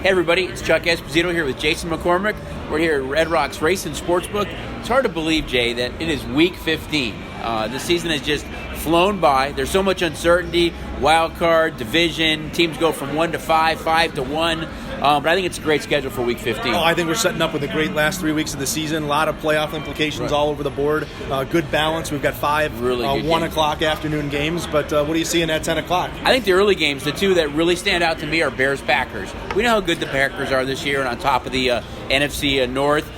Hey everybody, it's Chuck Esposito here with Jason McCormick. We're here at Red Rocks Racing Sportsbook. It's hard to believe, Jay, that it is week 15. The season has just flown by. There's so much uncertainty, wild card, division, teams go from 1 to 5, 5 to 1. But I think it's a great schedule for week 15. I think we're setting up with a great last 3 weeks of the season. A lot of playoff implications all over the board. Good balance. We've got 5 really 1 o'clock afternoon games. But what do you see in that 10 o'clock? I think the early games, the two that really stand out to me are Bears-Packers. We know how good the Packers are this year and on top of the NFC North.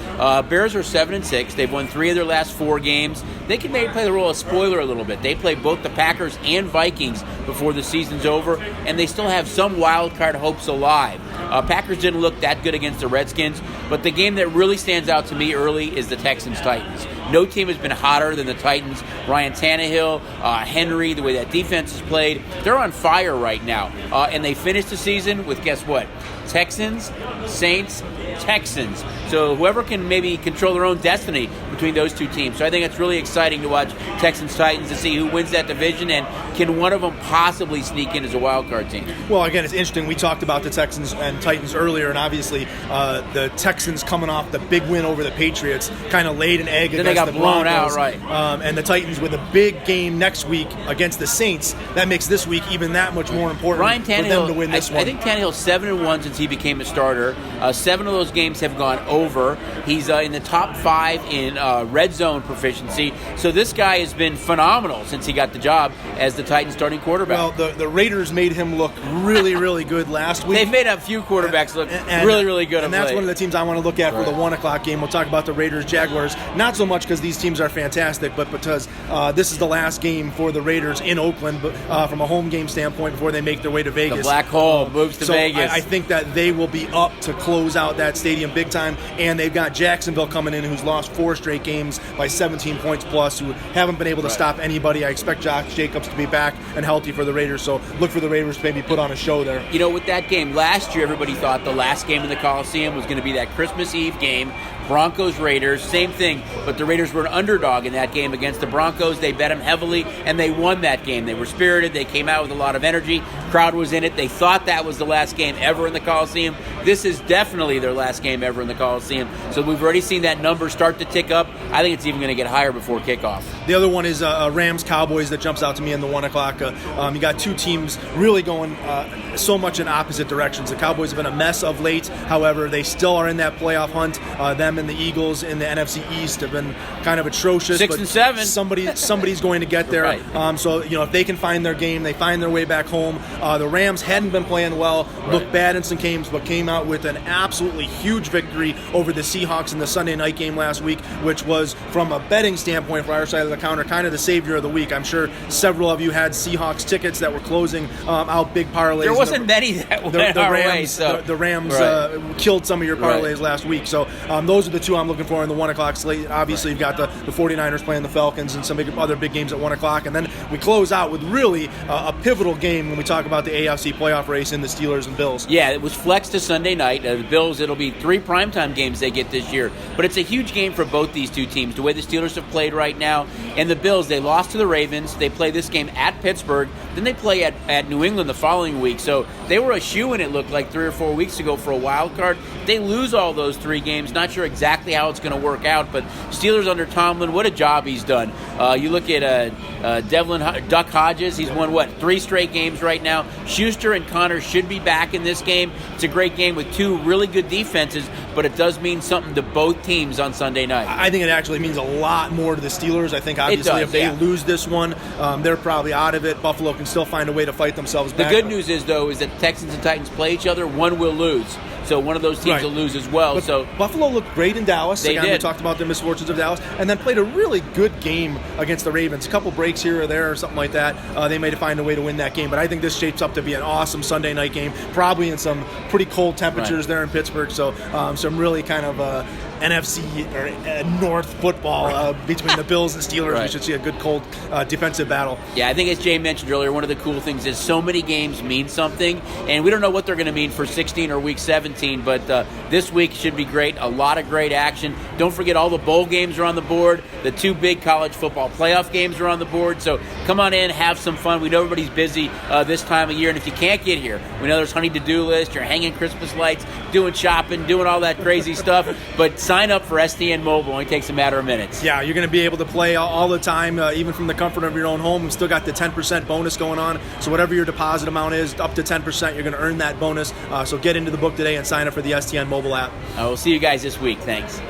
Bears are 7-6. They've won 3 of their last 4 games. They can maybe play the role of spoiler a little bit. They play both the Packers and Vikings before the season's over, and they still have some wild card hopes alive. Packers didn't look that good against the Redskins, but the game that really stands out to me early is the Texans-Titans. No team has been hotter than the Titans. Ryan Tannehill, Henry, the way that defense is played, they're on fire right now. And they finished the season with, guess what? Texans, Saints, Texans. So whoever can maybe control their own destiny between those two teams. So I think it's really exciting to watch Texans-Titans to see who wins that division and can one of them possibly sneak in as a wild card team. Well, again, it's interesting. We talked about the Texans and Titans earlier, and obviously the Texans coming off the big win over the Patriots kind of laid an egg against the Broncos. Then they got blown out, right. And the Titans with a big game next week against the Saints. That makes this week even that much more important Ryan Tannehill, for them to win this one. I think Tannehill's 7-1 since he became a starter. 7 of those games have gone over. He's in the top 5 in red zone proficiency. So this guy has been phenomenal since he got the job as the Titans starting quarterback. Well, the Raiders made him look really, really good last week. They've made a few quarterbacks look really, really good. And that's one of the teams I want to look at for the 1 o'clock game. We'll talk about the Raiders-Jaguars. Not so much because these teams are fantastic, but because this is the last game for the Raiders in Oakland from a home game standpoint before they make their way to Vegas. The black hole moves to Vegas. I think that they will be up to close out that stadium big time, and they've got Jacksonville coming in who's lost 4 straight games by 17 points plus, who haven't been able to stop anybody. I expect Josh Jacobs to be back and healthy for the Raiders, so look for the Raiders to maybe put on a show there. You know, with that game, last year everybody thought the last game in the Coliseum was going to be that Christmas Eve game. Broncos-Raiders, same thing, but the Raiders were an underdog in that game against the Broncos. They bet them heavily, and they won that game. They were spirited. They came out with a lot of energy. Crowd was in it. They thought that was the last game ever in the Coliseum. This is definitely their last game ever in the Coliseum. So we've already seen that number start to tick up. I think it's even going to get higher before kickoff. The other one is Rams-Cowboys that jumps out to me in the 1 o'clock. You got two teams really going so much in opposite directions. The Cowboys have been a mess of late. However, they still are in that playoff hunt. Them and the Eagles in the NFC East have been kind of atrocious. 6 and 7. Somebody's going to get there. Right. So if they can find their game, they find their way back home. The Rams hadn't been playing well, looked bad in some games, but came out with an absolutely huge victory over the Seahawks in the Sunday night game last week, which was, from a betting standpoint for our side of the counter, kind of the savior of the week. I'm sure several of you had Seahawks tickets that were closing out big parlays. There wasn't many that went our way. So. The Rams killed some of your parlays last week. So those are the two I'm looking for in the 1 o'clock slate. Obviously, you've got the 49ers playing the Falcons and some other big games at 1 o'clock. And then we close out with really a pivotal game when we talk about the AFC playoff race in the Steelers and Bills. Yeah, it was flexed to Sunday night. The Bills, it'll be 3 primetime games they get this year. But it's a huge game for both these two teams, the way the Steelers have played right now. And the Bills, they lost to the Ravens. They play this game at Pittsburgh. Then they play at New England the following week. So they were a shoo-in, it looked like, 3 or 4 weeks ago for a wild card. They lose all those 3 games. Not sure exactly how it's going to work out, but Steelers under Tomlin, what a job he's done. You look at Devlin Duck Hodges. He's won, 3 straight games right now. Schuster and Connor should be back in this game. It's a great game with 2 really good defenses, but it does mean something to both teams on Sunday night. I think it actually means a lot more to the Steelers. I think, obviously, if they lose this one, they're probably out of it. Buffalo can still find a way to fight themselves back. The good news is, though, is that the Texans and Titans play each other. One will lose. So one of those teams will lose as well. But Buffalo looked great in Dallas. They did. We talked about the misfortunes of Dallas. And then played a really good game against the Ravens. A couple breaks here or there or something like that. They may find a way to win that game. But I think this shapes up to be an awesome Sunday night game. Probably in some pretty cold temperatures there in Pittsburgh. So some really kind of NFC or North football between the Bills and Steelers. Right. We should see a good, cold defensive battle. Yeah, I think as Jay mentioned earlier, one of the cool things is so many games mean something, and we don't know what they're going to mean for 16 or Week 17, but this week should be great. A lot of great action. Don't forget all the bowl games are on the board. The 2 big college football playoff games are on the board, so come on in, have some fun. We know everybody's busy this time of year, and if you can't get here, we know there's honey to-do list, you're hanging Christmas lights, doing shopping, doing all that crazy stuff, but sign up for STN Mobile. It only takes a matter of minutes. Yeah, you're going to be able to play all the time, even from the comfort of your own home. We've still got the 10% bonus going on, so whatever your deposit amount is, up to 10%, you're going to earn that bonus. So get into the book today and sign up for the STN Mobile app. We'll see you guys this week. Thanks.